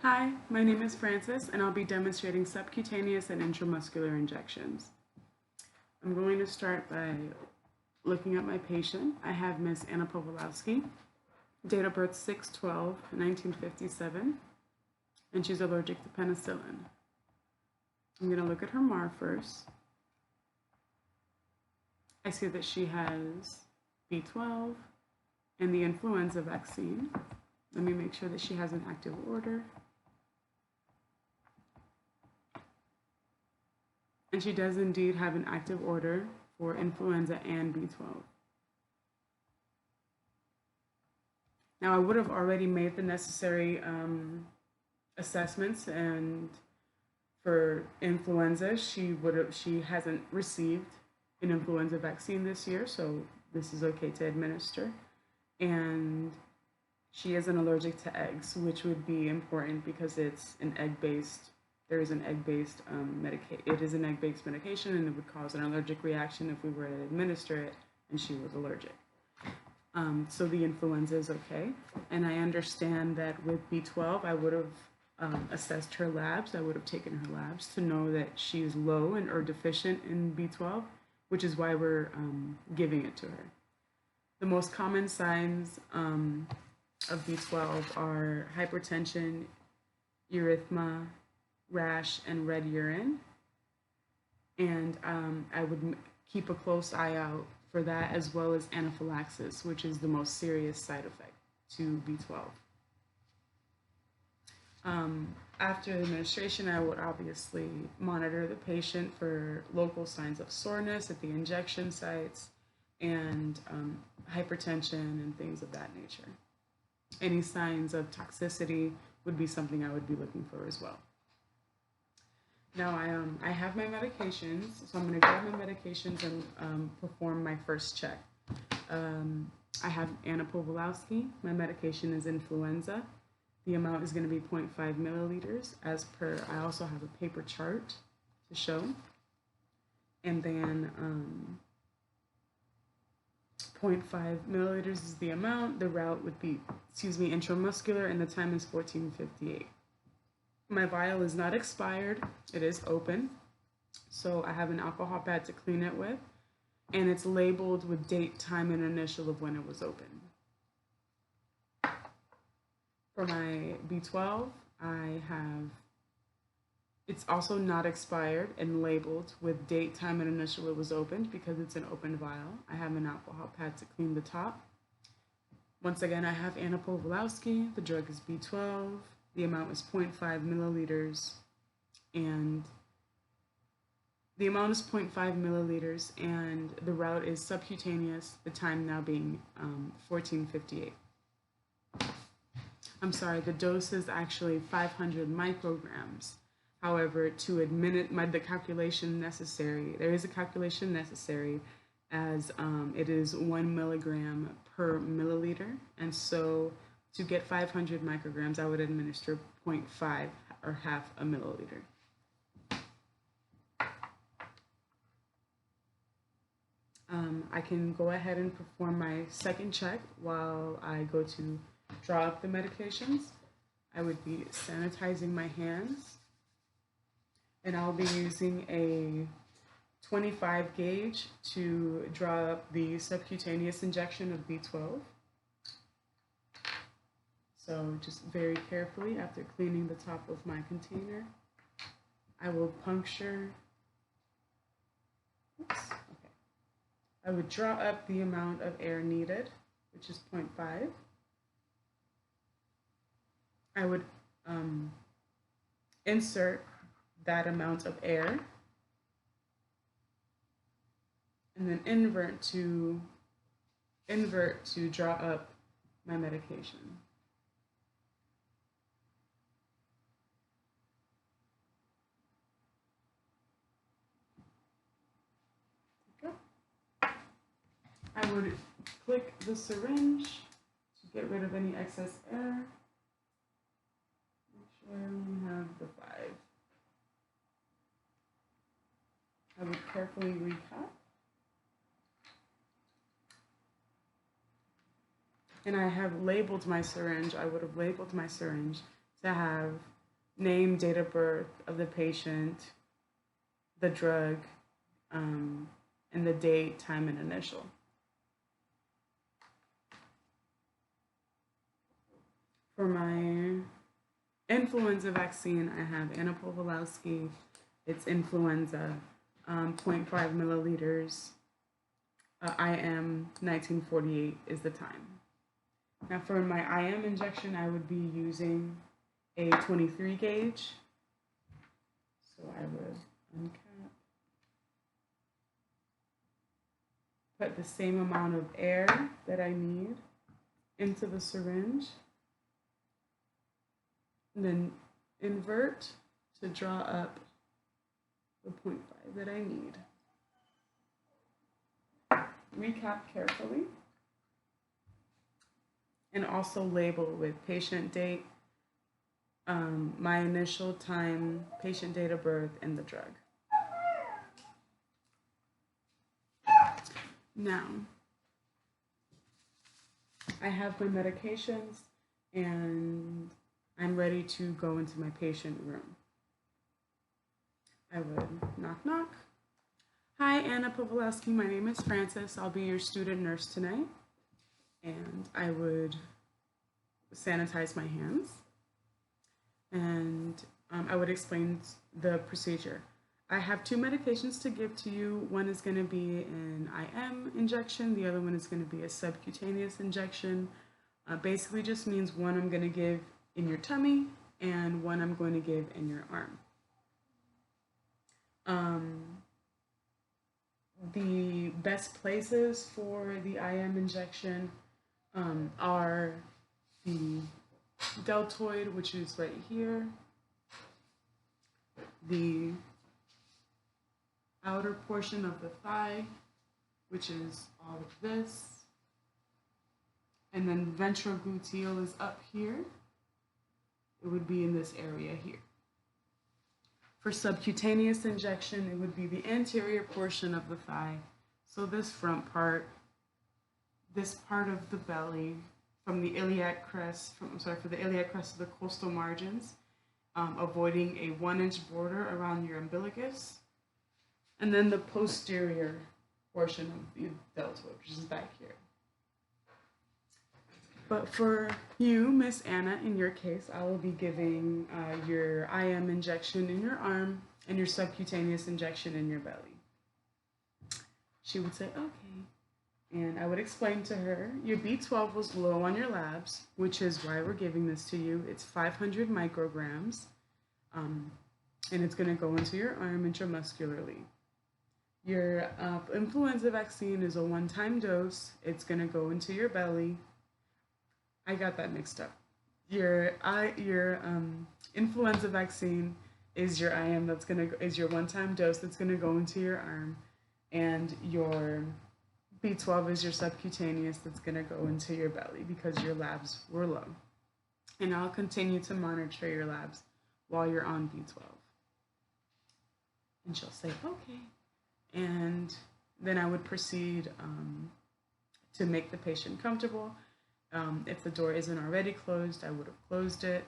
Hi, my name is Frances, and I'll be demonstrating subcutaneous and intramuscular injections. I'm going to start by looking at my patient. I have Miss Anna Powolowski, date of birth 6/12/1957, and she's allergic to penicillin. I'm going to look at her MAR first. I see that she has B12 and the influenza vaccine. Let me make sure that she has an active order. And she does indeed have an active order for influenza and B12. Now, I would have already made the necessary assessments, and for influenza, she hasn't received an influenza vaccine this year, so this is okay to administer. And she isn't allergic to eggs, which would be important because it's an egg-based. There is an egg-based medication. It is an egg-based medication, and it would cause an allergic reaction if we were to administer it, and she was allergic. So the influenza is okay, and I understand that with B12, I would have assessed her labs. I would have taken her labs to know that she's low and or deficient in B12, which is why we're giving it to her. The most common signs of B12 are hypertension, erythema, rash, and red urine. And I would keep a close eye out for that, as well as anaphylaxis, which is the most serious side effect to B12. After the administration, I would obviously monitor the patient for local signs of soreness at the injection sites and hypertension and things of that nature. Any signs of toxicity would be something I would be looking for as well. Now I have my medications, so I'm going to grab my medications and perform my first check. I have Anna Powolowski. My medication is influenza. The amount is going to be 0.5 milliliters as per. I also have a paper chart to show. And then 0.5 milliliters is the amount. The route would be, intramuscular, and the time is 14:58. My vial is not expired. It is open. So I have an alcohol pad to clean it with, and it's labeled with date, time, and initial of when it was opened. For my B12, it's also not expired and labeled with date, time, and initial it was opened because it's an open vial. I have an alcohol pad to clean the top. Once again, I have Anna Powolowski. The drug is B12. The amount is 0.5 milliliters, and the route is subcutaneous, the time now being 14:58. I'm sorry, the dose is actually 500 micrograms. However, to the calculation necessary, there is a calculation necessary as it is 1 milligram per milliliter, and so to get 500 micrograms, I would administer 0.5 or half a milliliter. I can go ahead and perform my second check while I go to draw up the medications. I would be sanitizing my hands, and I'll be using a 25 gauge to draw up the subcutaneous injection of B12. So just very carefully, after cleaning the top of my container, I will puncture. I would draw up the amount of air needed, which is 0.5. I would insert that amount of air, and then invert to draw up my medication. I would click the syringe to get rid of any excess air. Make sure we have the 5. I would carefully recap. And I have labeled my syringe. I would have labeled my syringe to have name, date of birth of the patient, the drug, and the date, time, and initial. For my influenza vaccine, I have Anna Powolowski. It's influenza, 0.5 milliliters. IM 1948 is the time. Now for my IM injection, I would be using a 23 gauge. So I would uncap, put the same amount of air that I need into the syringe, and then invert to draw up the 0.5 that I need. Recap carefully, and also label with patient date, my initial, time, patient date of birth, and the drug. Now, I have my medications and I'm ready to go into my patient room. I would knock, knock. Hi, Anna Powolowski. My name is Frances. I'll be your student nurse tonight. And I would sanitize my hands. And I would explain the procedure. I have 2 medications to give to you. One is going to be an IM injection. The other one is going to be a subcutaneous injection. Basically just means one I'm going to give in your tummy and one I'm going to give in your arm. The best places for the IM injection are the deltoid, which is right here, the outer portion of the thigh, which is all of this, and then ventral gluteal is up here. It would be in this area here. For subcutaneous injection, it would be the anterior portion of the thigh. So this front part, this part of the belly, from the iliac crest, for the iliac crest to the costal margins, avoiding a 1-inch border around your umbilicus, and then the posterior portion of the deltoid, which is back here. But for you, Miss Anna, in your case, I will be giving your IM injection in your arm and your subcutaneous injection in your belly. She would say, okay. And I would explain to her, your B12 was low on your labs, which is why we're giving this to you. It's 500 micrograms, and it's going to go into your arm intramuscularly. Your influenza vaccine is a 1-time dose. It's going to go into your belly. I got that mixed up. Your influenza vaccine is your IM is your 1-time dose that's going to go into your arm, and your B12 is your subcutaneous that's going to go into your belly because your labs were low. And I'll continue to monitor your labs while you're on B12. And she'll say, okay. And then I would proceed to make the patient comfortable. If the door isn't already closed, I would have closed it,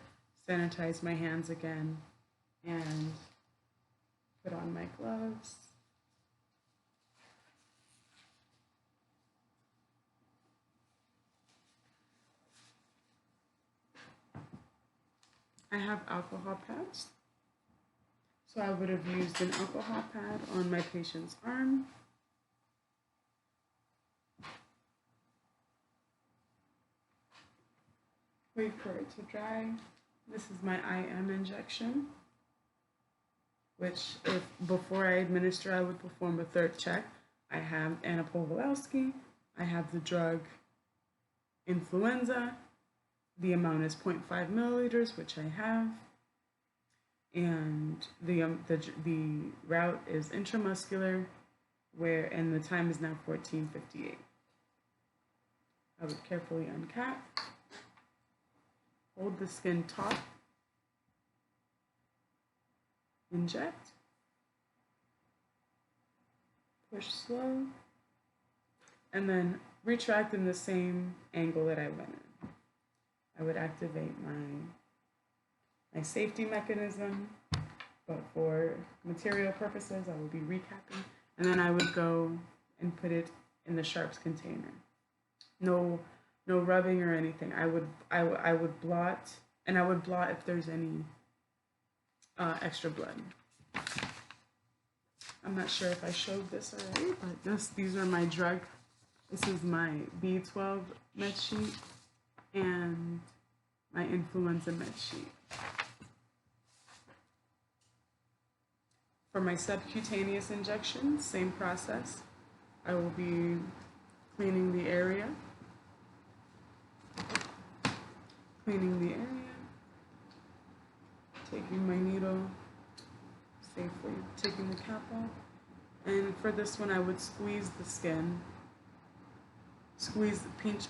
sanitized my hands again, and put on my gloves. I have alcohol pads. So I would have used an alcohol pad on my patient's arm. Wait for it to dry. This is my IM injection, which if before I administer, I would perform a 3rd check. I have Anna Powolowski. I have the drug influenza. The amount is 0.5 milliliters, which I have. And the route is intramuscular, and the time is now 14:58. I would carefully uncap. Hold the skin taut, inject, push slow, and then retract in the same angle that I went in. I would activate my my safety mechanism, but for material purposes, I would be recapping. And then I would go and put it in the sharps container. No, no rubbing or anything. I would blot, and I would blot if there's any extra blood. I'm not sure if I showed this already, but these are my drug. This is my B12 med sheet and my influenza med sheet. For my subcutaneous injection, same process. I will be cleaning the area. Taking my needle safely, taking the cap off. And for this one, I would squeeze the skin,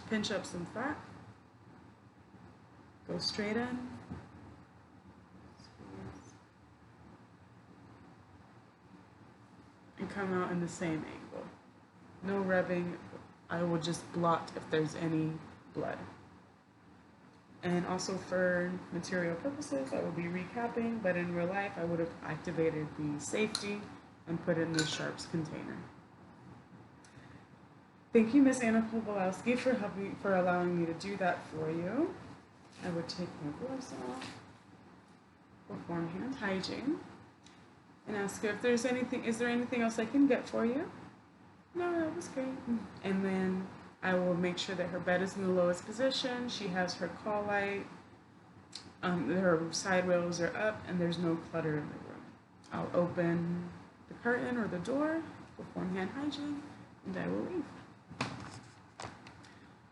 pinch up some fat, go straight in, squeeze, and come out in the same angle. No rubbing. I will just blot if there's any blood. And also for material purposes, I will be recapping, but in real life, I would have activated the safety and put it in the sharps container. Thank you, Miss Anna Pobolowski, for allowing me to do that for you. I would take my gloves off, perform hand hygiene, and ask her if there's anything. Is there anything else I can get for you? No, that was great. And then I will make sure that her bed is in the lowest position. She has her call light. Her side rails are up, and there's no clutter in the room. I'll open the curtain or the door, perform hand hygiene, and I will leave.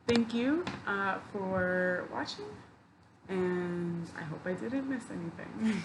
Thank you for watching, and I hope I didn't miss anything.